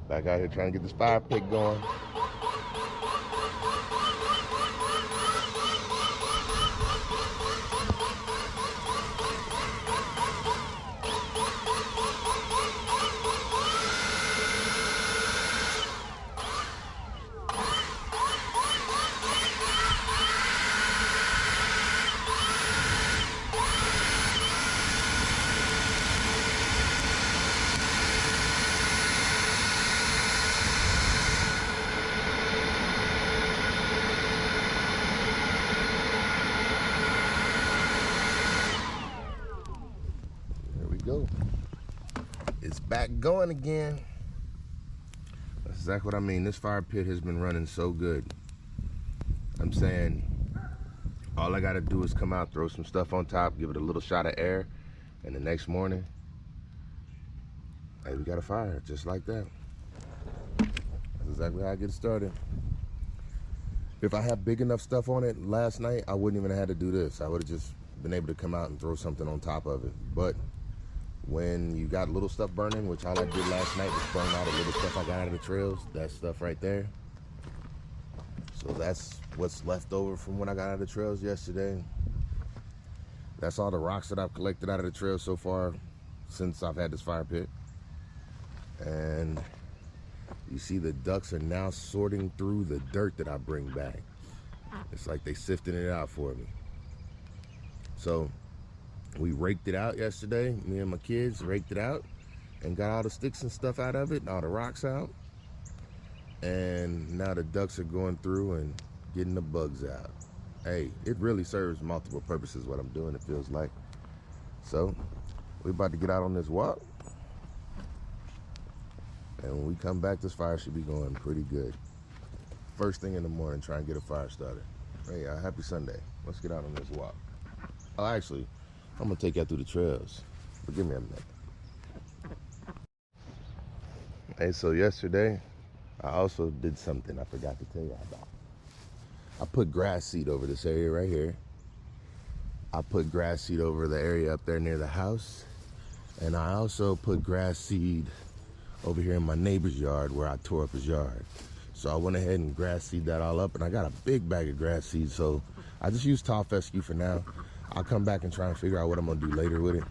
Back out here trying to get this fire pit going. There we go. It's back going again. That's exactly what I mean. This fire pit has been running so good. I'm saying all I gotta do is come out, throw some stuff on top, give it a little shot of air, and the next morning, hey, we got a fire just like that. That's exactly how I get started. If I had big enough stuff on it last night, I wouldn't even have had to do this. I would have just been able to come out and throw something on top of it. But when you got little stuff burning, which all I did last night was burn all the little stuff I got out of the trails, that stuff right there. So that's what's left over from when I got out of the trails yesterday. That's all the rocks that I've collected out of the trails so far since I've had this fire pit. And you see the ducks are now sorting through the dirt that I bring back. It's like they sifting it out for me. So we raked it out yesterday. Me and my kids raked it out and got all the sticks and stuff out of it, and all the rocks out. And now the ducks are going through and getting the bugs out. Hey, it really serves multiple purposes what I'm doing, it feels like. So we're about to get out on this walk. And when we come back, this fire should be going pretty good. First thing in the morning, try and get a fire started. Hey, happy Sunday. Let's get out on this walk. Oh, actually, I'm gonna take you through the trails. But give me a minute. Hey, so yesterday, I also did something I forgot to tell you about. I put grass seed over this area right here. I put grass seed over the area up there near the house. And I also put grass seed over here in my neighbor's yard where I tore up his yard. So I went ahead and grass seed that all up, and I got a big bag of grass seed. So I just use tall fescue for now. I'll come back and try and figure out what I'm gonna do later with it.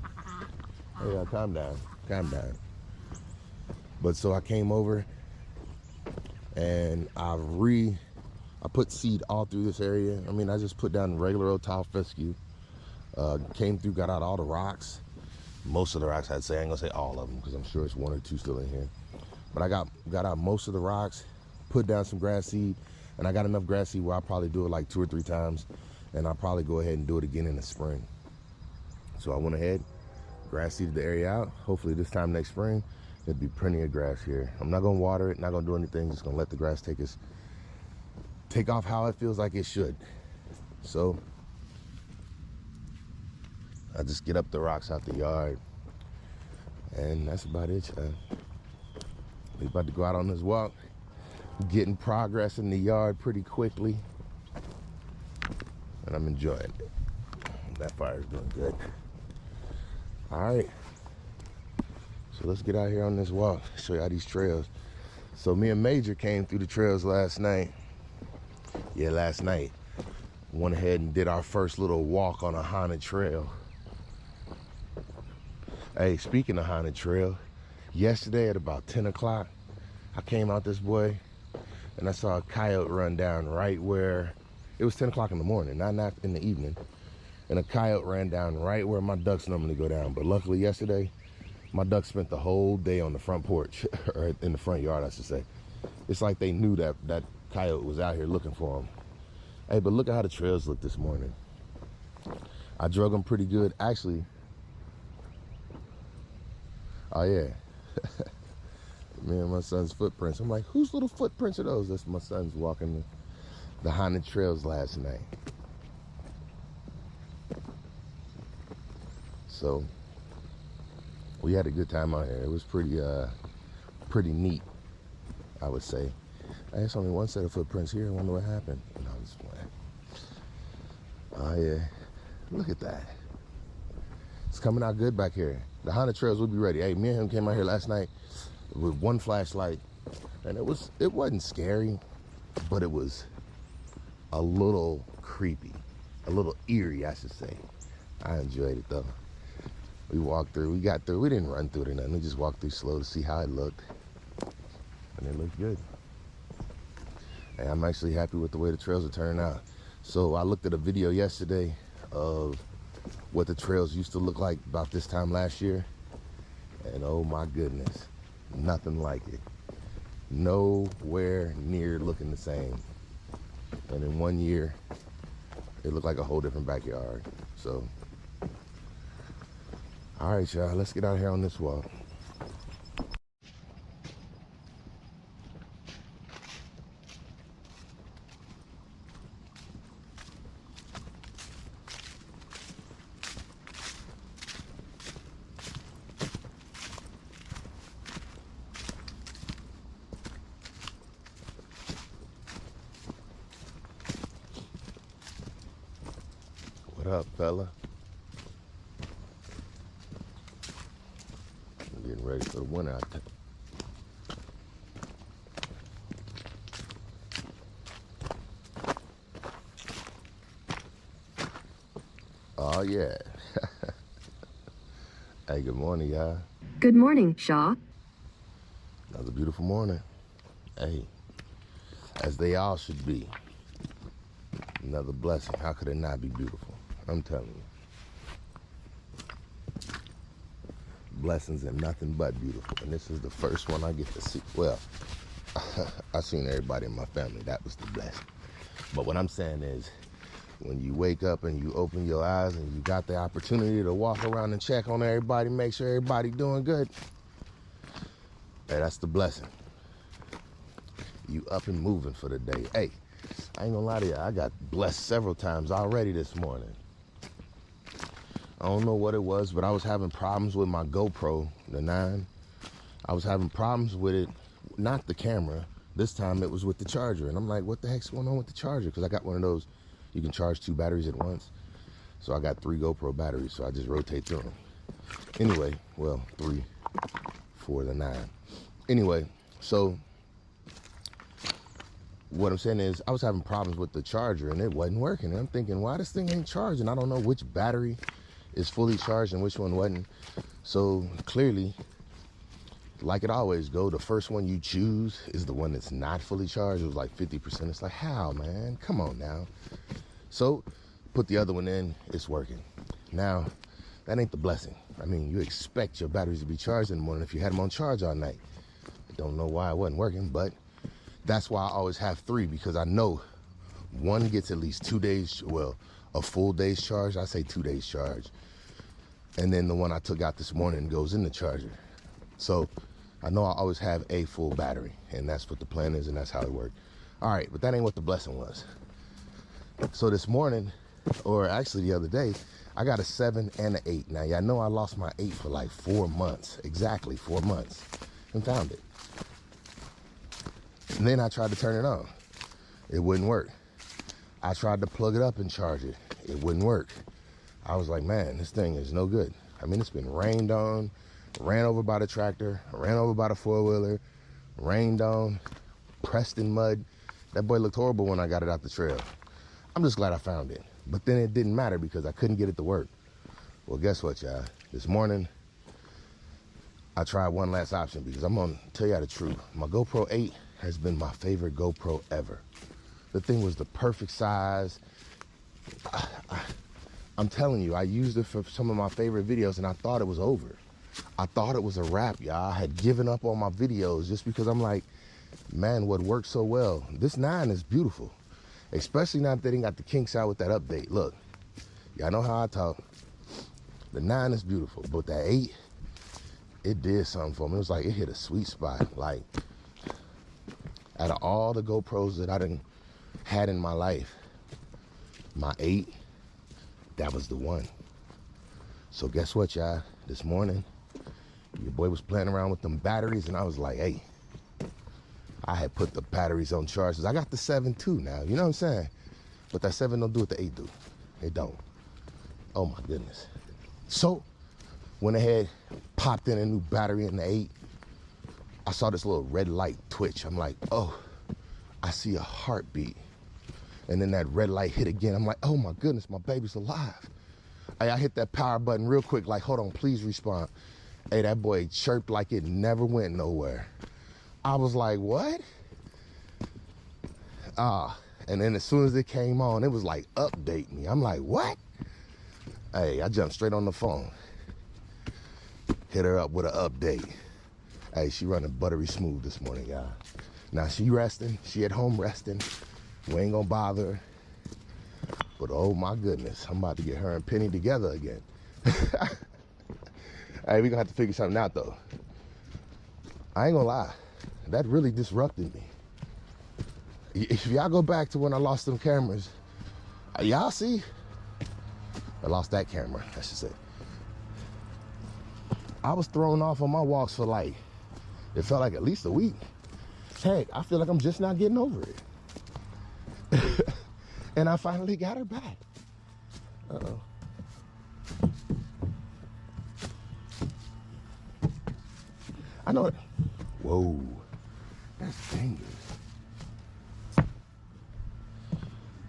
Hey, calm down, calm down. But so I came over and I put seed all through this area. I mean, I just put down regular old tall fescue. Came through, got out all the rocks. Most of the rocks, I'd say. I ain't gonna say all of them because I'm sure it's one or two still in here. But I got out most of the rocks, put down some grass seed, and I got enough grass seed where I'll probably do it like 2 or 3 times, and I'll probably go ahead and do it again in the spring. So I went ahead, grass seeded the area out. Hopefully this time next spring, there'll be plenty of grass here. I'm not gonna water it, not gonna do anything, just gonna let the grass take off how it feels like it should. So I just get up the rocks out the yard, and that's about it, child. We about to go out on this walk, getting progress in the yard pretty quickly, and I'm enjoying it. That fire's doing good. All right, so let's get out here on this walk, show you all these trails. So me and Major came through the trails last night. Yeah, last night. Went ahead and did our first little walk on a haunted trail. Hey, speaking of haunted trail, yesterday at about 10 o'clock, I came out this boy and I saw a coyote run down right where, it was 10 o'clock in the morning, not in the evening. And a coyote ran down right where my ducks normally go down. But luckily yesterday, my ducks spent the whole day on the front porch, or in the front yard, I should say. It's like they knew that coyote was out here looking for them. Hey, but look at how the trails look this morning. I drug them pretty good. Actually, oh yeah, me and my son's footprints. I'm like, whose little footprints are those? That's my son's walking the haunted trails last night. So we had a good time out here. It was pretty neat, I would say. There's only one set of footprints here. I wonder what happened. No, I'm just playing. Oh yeah, look at that. It's coming out good back here. The haunted trails will be ready. Hey, me and him came out here last night with one flashlight And it wasn't scary, but it was a little creepy, a little eerie, I should say. I enjoyed it though. We walked through, we got through, we didn't run through it or nothing. We just walked through slow to see how it looked. And it looked good. And I'm actually happy with the way the trails are turning out. So I looked at a video yesterday of what the trails used to look like about this time last year. And oh my goodness, nothing like it. Nowhere near looking the same. And in 1 year, it looked like a whole different backyard. So, all right, y'all, let's get out here on this walk. What up, fella? I'm getting ready for the winter out there. Oh, yeah. Hey, good morning, y'all. Good morning, Shaw. Another beautiful morning. Hey, as they all should be. Another blessing. How could it not be beautiful? I'm telling you. Blessings and nothing but beautiful. And this is the first one I get to see. Well, I've seen everybody in my family. That was the blessing. But what I'm saying is, when you wake up and you open your eyes and you got the opportunity to walk around and check on everybody, make sure everybody doing good, hey, that's the blessing. You up and moving for the day. Hey, I ain't gonna lie to you, I got blessed several times already this morning. I don't know what it was, but I was having problems with my GoPro, the 9. I was having problems with it, not the camera. This time it was with the charger. And I'm like, what the heck's going on with the charger? Because I got one of those, you can charge 2 batteries at once. So I got 3 GoPro batteries, so I just rotate through them. Anyway, well, 3 for the 9. Anyway, so what I'm saying is I was having problems with the charger and it wasn't working. And I'm thinking, why this thing ain't charging? I don't know which battery is fully charged and which one wasn't. So clearly, like it always go, the first one you choose is the one that's not fully charged. It was like 50%. It's like, how, man? Come on now. So put the other one in, it's working. Now, that ain't the blessing. I mean, you expect your batteries to be charged in the morning if you had them on charge all night. I don't know why it wasn't working, but that's why I always have 3, because I know one gets at least 2 days, well, a full day's charge. I say 2 days charge. And then the one I took out this morning goes in the charger. So I know I always have a full battery, and that's what the plan is, and that's how it worked. All right, but that ain't what the blessing was. So this morning, or actually the other day, I got a 7 and an 8. Now, y'all know I lost my 8 for like 4 months, exactly 4 months, and found it. And then I tried to turn it on. It wouldn't work. I tried to plug it up and charge it. It wouldn't work. I was like, man, this thing is no good. I mean, it's been rained on, ran over by the tractor, ran over by the 4-wheeler, rained on, pressed in mud. That boy looked horrible when I got it out the trail. I'm just glad I found it. But then it didn't matter because I couldn't get it to work. Well, guess what, y'all? This morning, I tried one last option because I'm gonna tell y'all the truth. My GoPro 8 has been my favorite GoPro ever. The thing was the perfect size. I'm telling you, I used it for some of my favorite videos and I thought it was over. I thought it was a wrap, y'all. I had given up on my videos just because I'm like, man, what worked so well? This 9 is beautiful, especially now that they didn't got the kinks out with that update. Look, y'all know how I talk. The 9 is beautiful, but that 8, it did something for me. It was like it hit a sweet spot. Like, out of all the GoPros that I done had in my life, my 8, that was the one. So guess what, y'all? This morning, your boy was playing around with them batteries, and I was like, hey, I had put the batteries on charge. I got the 7 too now, you know what I'm saying? But that 7 don't do what the 8 do. It don't. Oh my goodness. So, went ahead, popped in a new battery in the 8, I saw this little red light twitch. I'm like, oh, I see a heartbeat. And then that red light hit again. I'm like, oh my goodness, my baby's alive. Hey, I hit that power button real quick, like, hold on, please respond. Hey, that boy chirped like it never went nowhere. I was like, what? And then as soon as it came on, it was like, update me. I'm like, what? Hey, I jumped straight on the phone. Hit her up with an update. Hey, she running buttery smooth this morning, y'all. Now she resting. She at home resting. We ain't gonna bother her. But oh my goodness, I'm about to get her and Penny together again. Hey, we gonna have to figure something out though. I ain't gonna lie, that really disrupted me. If y'all go back to when I lost them cameras, y'all see? I lost that camera, I should say. I was thrown off on my walks for like, it felt like at least a week. Heck, I feel like I'm just not getting over it. And I finally got her back. Uh-oh. I know it. Whoa, that's dangerous.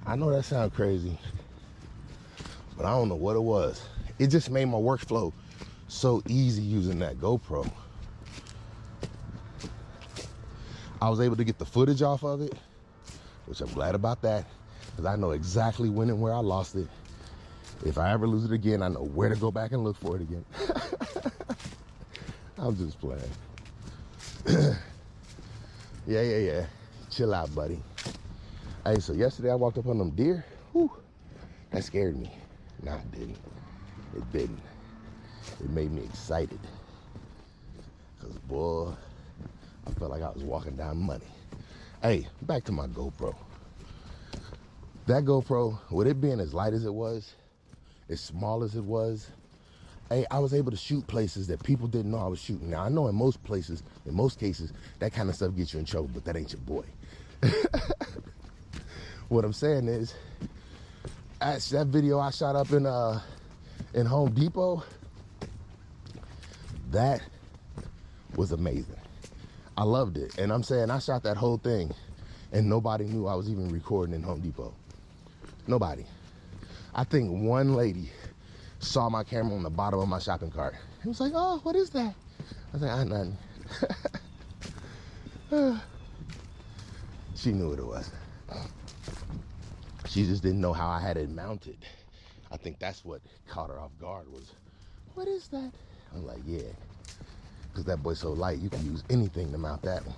I know that sounds crazy, but I don't know what it was. It just made my workflow so easy using that GoPro. I was able to get the footage off of it, which I'm glad about that, because I know exactly when and where I lost it. If I ever lose it again, I know where to go back and look for it again. I'm just playing. Yeah. Chill out, buddy. Hey, so yesterday I walked up on them deer. Whew, that scared me. Nah, it didn't. It didn't. It made me excited. Because, boy, I felt like I was walking down money. Hey, back to my GoPro. That GoPro, with it being as light as it was, as small as it was, hey, I was able to shoot places that people didn't know I was shooting. Now, I know in most places, in most cases, that kind of stuff gets you in trouble, but that ain't your boy. What I'm saying is, that video I shot up in Home Depot, that was amazing. I loved it. And I'm saying I shot that whole thing and nobody knew I was even recording in Home Depot. Nobody. I think one lady saw my camera on the bottom of my shopping cart. It was like, oh, what is that? I was like, nothing. She knew what it was. She just didn't know how I had it mounted. I think that's what caught her off guard was, what is that? I'm like, yeah, because that boy's so light, you can use anything to mount that one.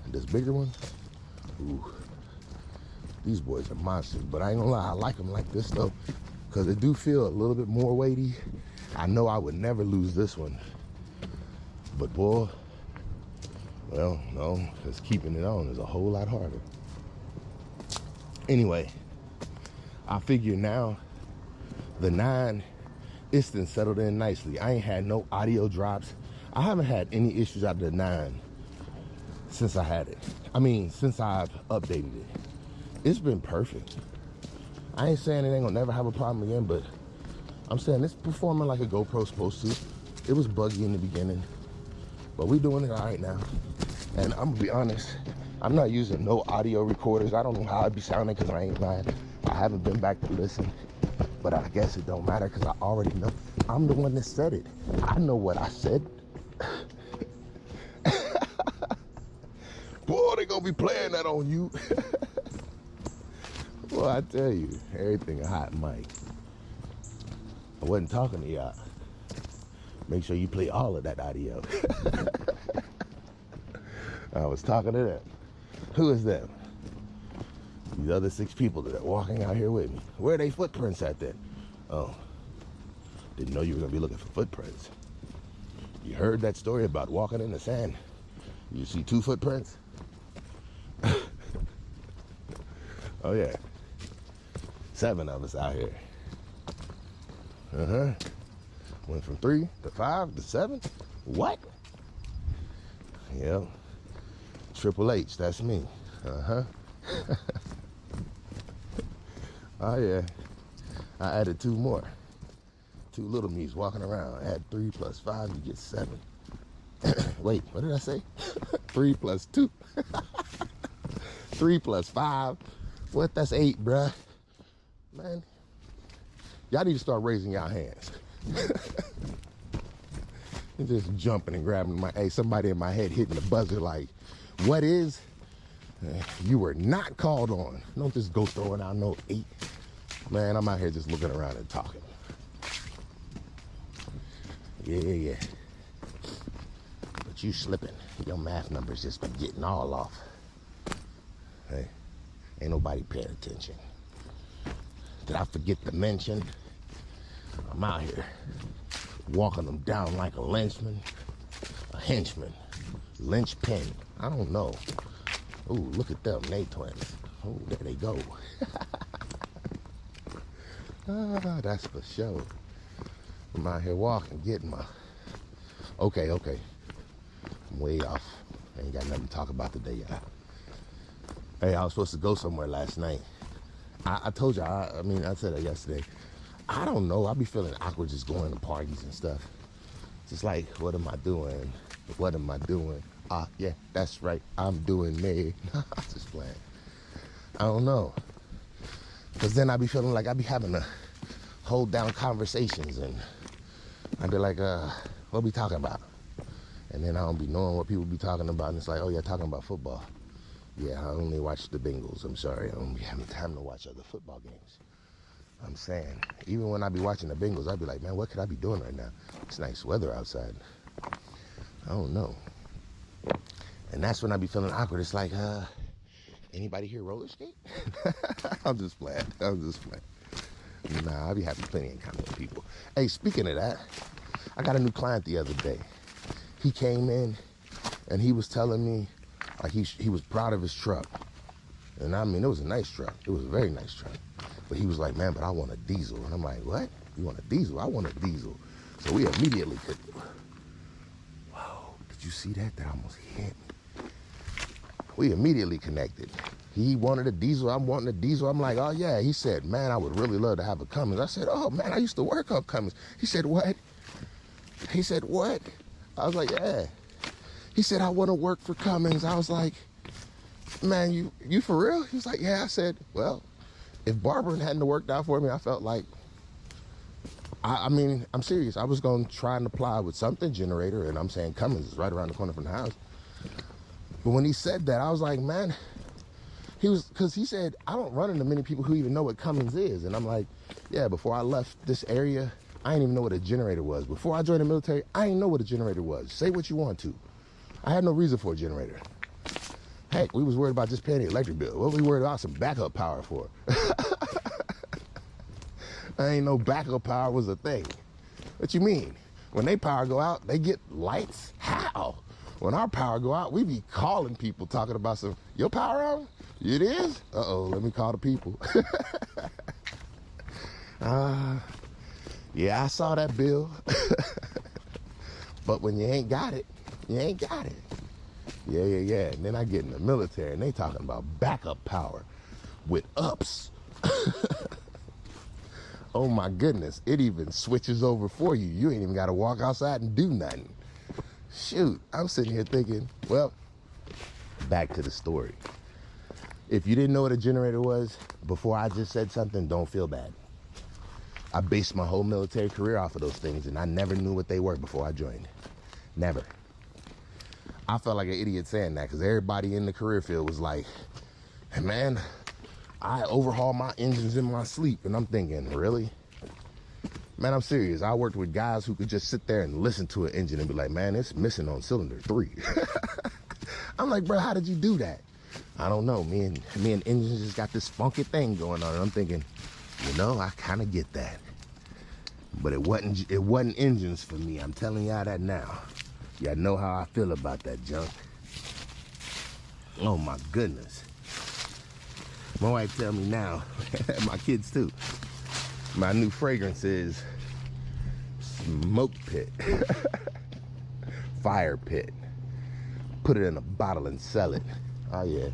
And this bigger one, ooh, these boys are monsters, but I ain't gonna lie, I like them like this though, because they do feel a little bit more weighty. I know I would never lose this one, but boy, well, no, because keeping it on is a whole lot harder. Anyway, I figure now the 9, it's been settled in nicely. I ain't had no audio drops. I haven't had any issues out of the 9 since I had it. I mean, since I've updated it. It's been perfect. I ain't saying it ain't gonna never have a problem again, but I'm saying it's performing like a GoPro's supposed to. It was buggy in the beginning, but we doing it all right now. And I'm gonna be honest, I'm not using no audio recorders. I don't know how I'd be sounding because I ain't lying. I haven't been back to listen, but I guess it don't matter because I already know. I'm the one that said it. I know what I said. Boy, they gonna be playing that on you. Well, I tell you, everything a hot mic. I wasn't talking to y'all. Make sure you play all of that audio. I was talking to them. Who is them? These other 6 people that are walking out here with me. Where are they footprints at then? Oh, didn't know you were gonna be looking for footprints. You heard that story about walking in the sand. You see 2 footprints? Oh yeah, 7 of us out here. Went from 3 to 5 to 7. What? Yep. Triple H, that's me. Oh yeah. I added 2 more. 2 little me's walking around. Add 3 plus 5, you get 7. Wait, what did I say? 3 plus 2. 3 plus 5. What? That's 8, bruh. Man, y'all need to start raising y'all hands. And just jumping and grabbing my, hey, somebody in my head hitting the buzzer like, what is? You were not called on. Don't just go throwing out no 8. Man, I'm out here just looking around and talking. Yeah. But you slipping. Your math numbers just been getting all off. Hey, ain't nobody paying attention. Did I forget to mention? I'm out here walking them down like a lynchman, a henchman, linchpin. I don't know. Ooh, look at them, they twins. Oh, there they go. That's for sure. I'm out here walking, getting my... Okay. I'm way off. I ain't got nothing to talk about today, y'all. Hey, I was supposed to go somewhere last night. I told you, I mean, I said it yesterday. I don't know. I be feeling awkward just going to parties and stuff. Just like, what am I doing? What am I doing? Yeah, that's right. I'm doing me. I'm just playing. I don't know. Because then I be feeling like I be having to hold down conversations. And I'd be like, what we talking about? And then I don't be knowing what people be talking about. And it's like, oh, yeah, talking about football. Yeah, I only watch the Bengals. I'm sorry. I don't be having time to watch other football games. I'm saying, even when I be watching the Bengals, I be like, man, what could I be doing right now? It's nice weather outside. I don't know. And that's when I be feeling awkward. It's like, anybody here roller skate? I'm just playing. Nah, I be having plenty in common with people. Hey, speaking of that, I got a new client the other day. He came in and he was telling me like he was proud of his truck. And I mean, it was a nice truck. It was a very nice truck. But he was like, man, but I want a diesel. And I'm like, what? You want a diesel? I want a diesel. So we immediately could. Whoa, did you see that? That almost hit me. We immediately connected. He wanted a diesel. I'm wanting a diesel. I'm like, oh, yeah. He said, man, I would really love to have a Cummins. I said, oh, man, I used to work on Cummins. He said, what? He said, what? I was like, yeah. He said, I want to work for Cummins. I was like, man, you for real? He was like, yeah. I said, well, if barbering hadn't worked out for me, I felt like, I mean, I'm serious. I was going to try and apply with something generator, and I'm saying Cummins is right around the corner from the house. But when he said that, I was like, man, because he said, I don't run into many people who even know what Cummins is. And I'm like, yeah, before I left this area, I didn't even know what a generator was. Before I joined the military, I didn't know what a generator was. Say what you want to. I had no reason for a generator. Heck, we was worried about just paying the electric bill. What we worried about some backup power for? I ain't know backup power was a thing. What you mean? When they power go out, they get lights? How? When our power go out, we be calling people talking about some, your power on? It is? Uh-oh, let me call the people. Yeah, I saw that bill. But when you ain't got it, you ain't got it. Yeah. And then I get in the military and they talking about backup power with ups. Oh my goodness, it even switches over for you. You ain't even got to walk outside and do nothing. Shoot, I'm sitting here thinking, well, back to the story. If you didn't know what a generator was before I just said something, don't feel bad. I based my whole military career off of those things, and I never knew what they were before I joined. Never. I felt like an idiot saying that because everybody in the career field was like, hey, man, I overhaul my engines in my sleep. And I'm thinking, really? Man, I'm serious. I worked with guys who could just sit there and listen to an engine and be like, man, it's missing on cylinder 3. I'm like, bro, how did you do that? I don't know. Me and engines just got this funky thing going on. And I'm thinking, you know, I kind of get that. But it wasn't engines for me. I'm telling y'all that now. Y'all know how I feel about that junk. Oh my goodness. My wife tell me now, my kids too, my new fragrance is smoke pit, fire pit. Put it in a bottle and sell it. Oh yeah.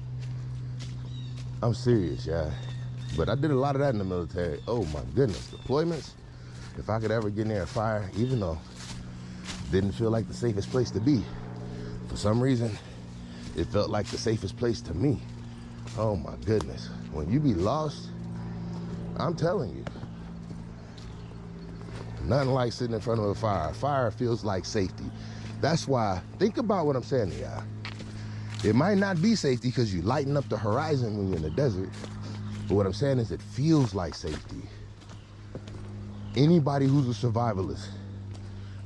I'm serious, yeah. But I did a lot of that in the military. Oh my goodness, deployments. If I could ever get near a fire, even though it didn't feel like the safest place to be, For some reason, it felt like the safest place to me. Oh my goodness. When you be lost, I'm telling you, nothing like sitting in front of a fire. Fire feels like safety. That's why, think about what I'm saying to y'all. It might not be safety because you lighten up the horizon when you're in the desert. But what I'm saying is it feels like safety. Anybody who's a survivalist,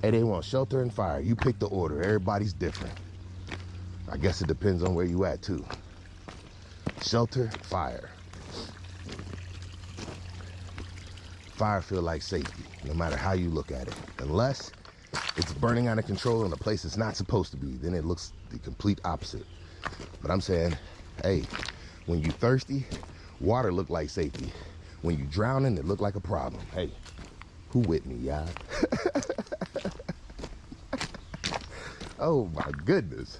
hey, they want shelter and fire. You pick the order. Everybody's different. I guess it depends on where you at too. Shelter, fire. Fire feel like safety, no matter how you look at it. Unless it's burning out of control in a place it's not supposed to be, then it looks the complete opposite. But I'm saying, hey, when you thirsty, water look like safety. When you drowning, it look like a problem. Hey, who with me, y'all? Oh my goodness.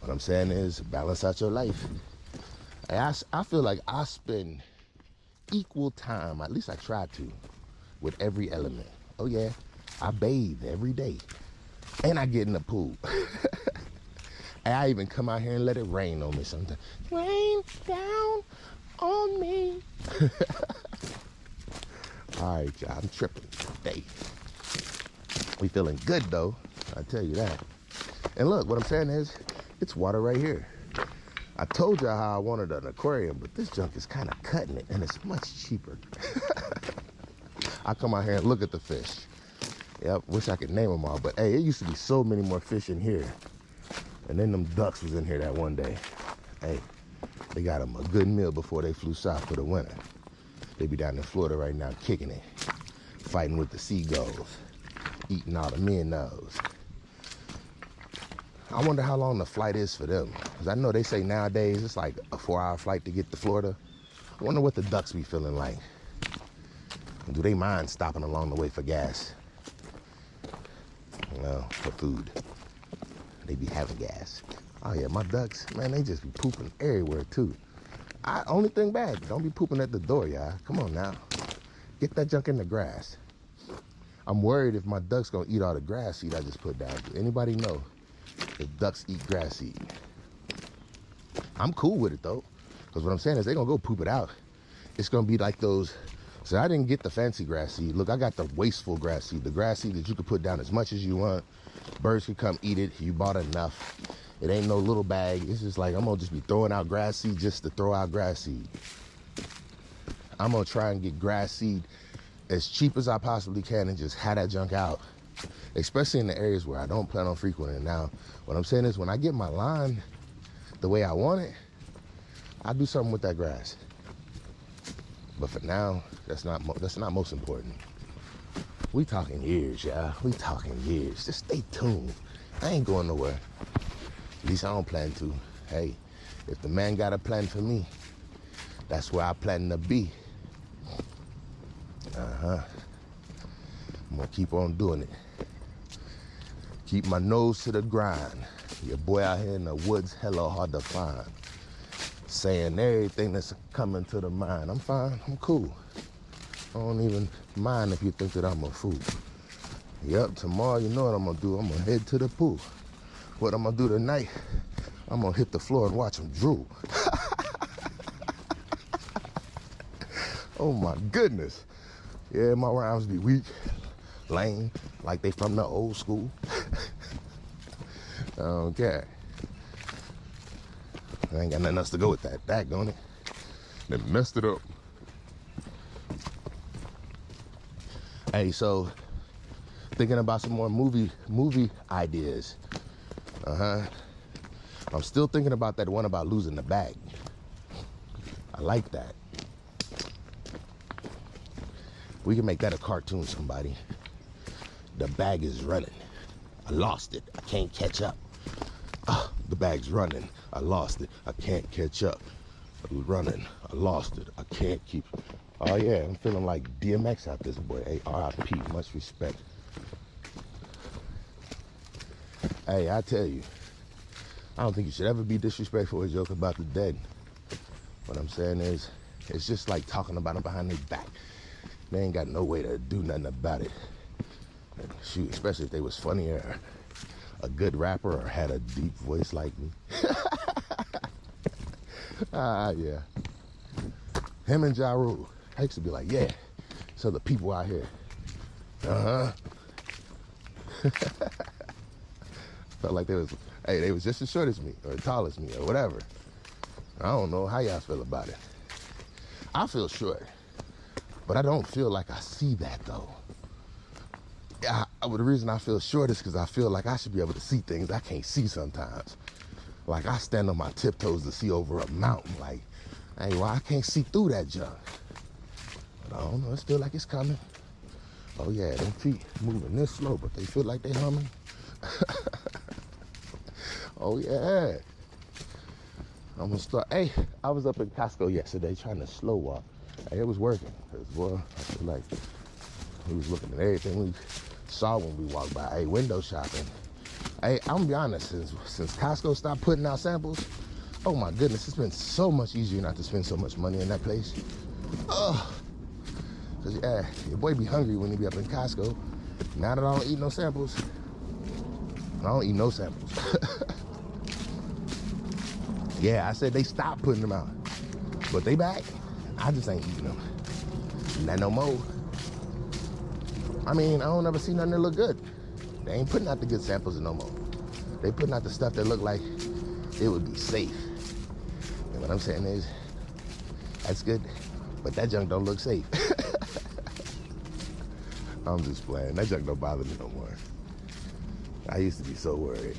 What I'm saying is balance out your life. I feel like I spend equal time, at least I try to, with every element. Oh yeah, I bathe every day. And I get in the pool. And I even come out here and let it rain on me sometimes. Rain down on me. All right, y'all, I'm tripping today. We feeling good though, I tell you that. And look, what I'm saying is, it's water right here. I told y'all how I wanted an aquarium, but this junk is kind of cutting it, and it's much cheaper. I come out here and look at the fish. Yep, wish I could name them all, but hey, it used to be so many more fish in here. And then them ducks was in here that one day. Hey, they got them a good meal before they flew south for the winter. They be down in Florida right now kicking it, fighting with the seagulls, eating all the minnows. I wonder how long the flight is for them. Because I know they say nowadays it's like a 4-hour flight to get to Florida. I wonder what the ducks be feeling like. Do they mind stopping along the way for gas? Well, for food. They be having gas. Oh yeah, my ducks, man, they just be pooping everywhere too. Only thing bad, don't be pooping at the door, y'all. Come on now. Get that junk in the grass. I'm worried if my ducks gonna eat all the grass seed I just put down. Do anybody know if ducks eat grass seed? I'm cool with it though. Because what I'm saying is they're gonna go poop it out. It's gonna be like those, so I didn't get the fancy grass seed. Look, I got the wasteful grass seed. The grass seed that you could put down as much as you want. Birds could come eat it. You bought enough. It ain't no little bag. It's just like, I'm gonna just be throwing out grass seed just to throw out grass seed. I'm gonna try and get grass seed as cheap as I possibly can and just have that junk out. Especially in the areas where I don't plan on frequenting. Now, what I'm saying is when I get my line the way I want it, I'll do something with that grass. But for now, that's not most important. We talking years, y'all. We talking years. Just stay tuned. I ain't going nowhere. At least I don't plan to. Hey, if the man got a plan for me, that's where I plan to be. I'm gonna keep on doing it. Keep my nose to the grind. Your boy out here in the woods, hella hard to find. Saying everything that's coming to the mind. I'm fine, I'm cool. I don't even mind if you think that I'm a fool. Yep, tomorrow you know what I'm gonna do. I'm gonna head to the pool. What I'm gonna do tonight, I'm gonna hit the floor and watch them drool. Oh my goodness. Yeah, my rhymes be weak, lame, like they from the old school. I don't care. I ain't got nothing else to go with that. Daggone it. They messed it up. Hey, so thinking about some more movie ideas. I'm still thinking about that one about losing the bag. I like that. We can make that a cartoon, somebody. The bag is running. I lost it. I can't catch up. The bag's running. I lost it. I can't catch up. I'm running. I lost it. I can't keep. Oh yeah, I'm feeling like DMX out this boy. Hey, R.I.P. Much respect. Hey, I tell you, I don't think you should ever be disrespectful or joke about the dead. What I'm saying is, it's just like talking about them behind their back. They ain't got no way to do nothing about it. shoot, especially if they was funny or a good rapper or had a deep voice like me. Yeah. Him and Ja Rule. I used to be like, yeah, so the people out here. Felt like they was just as short as me or tall as me or whatever. I don't know how y'all feel about it. I feel short, but I don't feel like I see that though. The reason I feel short is because I feel like I should be able to see things I can't see sometimes. Like I stand on my tiptoes to see over a mountain. Like, hey, well, I can't see through that junk. But I don't know, it feel like it's coming. Oh yeah, them feet moving this slow, but they feel like they humming. Oh yeah. I'm gonna start. Hey, I was up in Costco yesterday trying to slow walk. Hey, it was working. Cause boy, I feel like we was looking at everything we saw when we walked by. Hey, window shopping. Hey, I'm gonna be honest, since Costco stopped putting out samples, oh my goodness, it's been so much easier not to spend so much money in that place. Oh, cause yeah, your boy be hungry when he be up in Costco. Now that I don't eat no samples, I don't eat no samples. Yeah, I said they stopped putting them out, but they back. I just ain't eating them. Not no more. I mean, I don't ever see nothing that look good. They ain't putting out the good samples no more. They putting out the stuff that look like it would be safe. And what I'm saying is, that's good, but that junk don't look safe. I'm just playing. That junk don't bother me no more. I used to be so worried.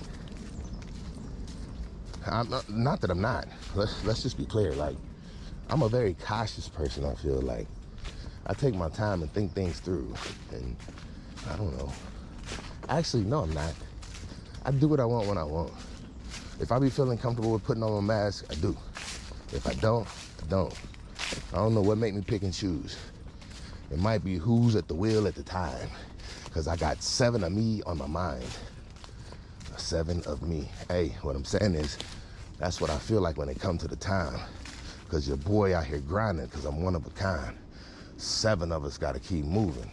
Not that I'm not. Let's just be clear. Like, I'm a very cautious person, I feel like. I take my time and think things through. And I don't know. Actually, no, I'm not. I do what I want when I want. If I be feeling comfortable with putting on my mask, I do. If I don't, I don't. I don't know what make me pick and choose. It might be who's at the wheel at the time. Because I got 7 of me on my mind. 7 of me. Hey, what I'm saying is, that's what I feel like when it comes to the time. Because your boy out here grinding, because I'm one of a kind. 7 of us got to keep moving.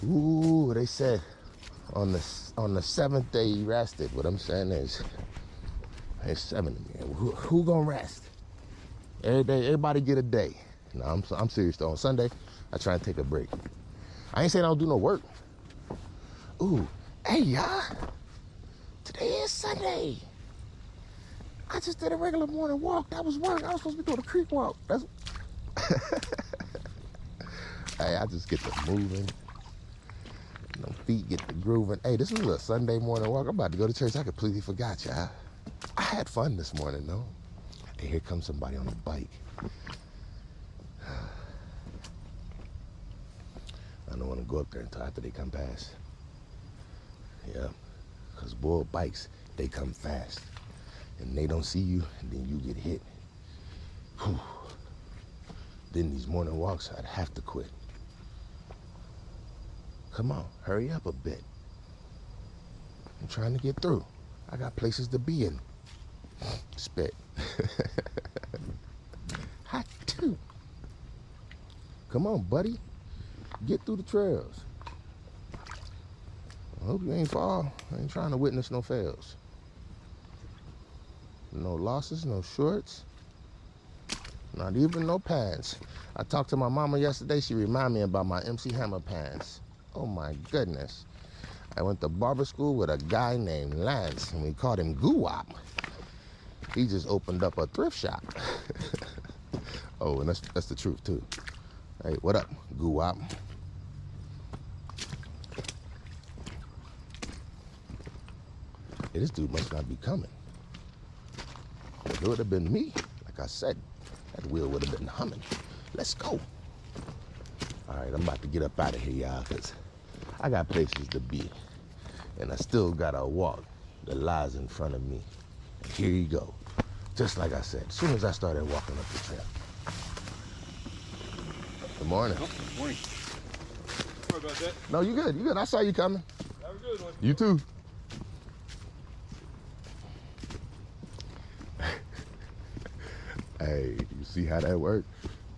Ooh, they said on the 7th day he rested. What I'm saying is, there's 7 of me. Who gonna rest? Every day, everybody get a day. No, I'm serious though. On Sunday, I try and take a break. I ain't saying I don't do no work. Ooh, hey y'all, today is Sunday. I just did a regular morning walk. That was work. I was supposed to be doing a creek walk. That's hey, I just get to moving. No feet get to grooving. Hey, this is a Sunday morning walk. I'm about to go to church. I completely forgot, y'all. I had fun this morning, though. Hey, here comes somebody on a bike. I don't want to go up there until after they come past. Yeah, because boy, bikes, they come fast. And they don't see you, and then you get hit. Whew. Then these morning walks, I'd have to quit. Come on, hurry up a bit. I'm trying to get through. I got places to be in. Spit. Hot too. Come on, buddy. Get through the trails. I hope you ain't fall. I ain't trying to witness no fails. No losses, no shorts. Not even no pants. I talked to my mama yesterday. She reminded me about my MC Hammer pants. Oh my goodness. I went to barber school with a guy named Lance, and we called him Goo-Wop. He just opened up a thrift shop. Oh, and that's the truth too. Hey, what up, Goo-Wop? Hey, this dude must not be coming. If it would have been me, like I said, that wheel would have been humming. Let's go. All right, I'm about to get up out of here, y'all, because I got places to be. And I still got a walk that lies in front of me. And here you go. Just like I said, as soon as I started walking up the trail. Good morning. Oh, good morning. Sorry about that. No, you good. You good. I saw you coming. Have a good one. You too. Hey, you see how that worked?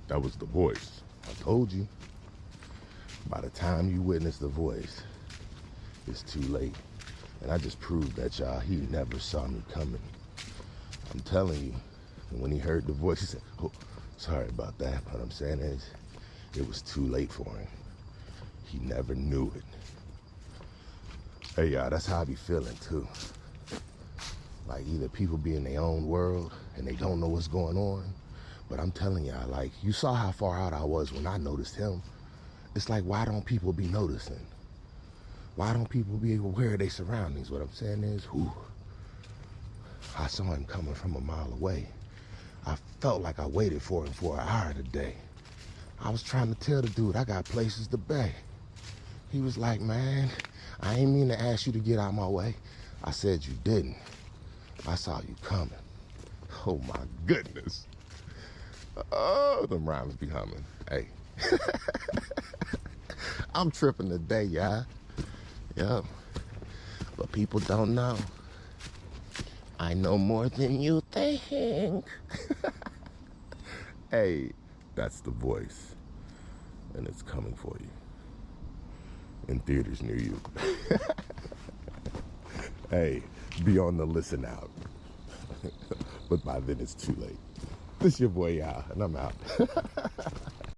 That was the voice. I told you. By the time you witness the voice, it's too late. And I just proved that, y'all, he never saw me coming. I'm telling you. And when he heard the voice, he said, oh, sorry about that. What I'm saying is, it was too late for him. He never knew it. Hey, y'all, that's how I be feeling, too. Like, either people be in their own world and they don't know what's going on. But I'm telling y'all, like, you saw how far out I was when I noticed him. It's like, why don't people be noticing? Why don't people be aware of their surroundings? What I'm saying is, whew, I saw him coming from a mile away. I felt like I waited for him for an hour today. I was trying to tell the dude I got places to be. He was like, man, I ain't mean to ask you to get out of my way. I said you didn't. I saw you coming. Oh my goodness. Oh, them rhymes be humming. Hey. I'm tripping today, y'all. Yup. But people don't know. I know more than you think. Hey, that's the voice. And it's coming for you. In theaters near you. Hey, be on the listen out. But by then it's too late. This your boy, y'all, and I'm out.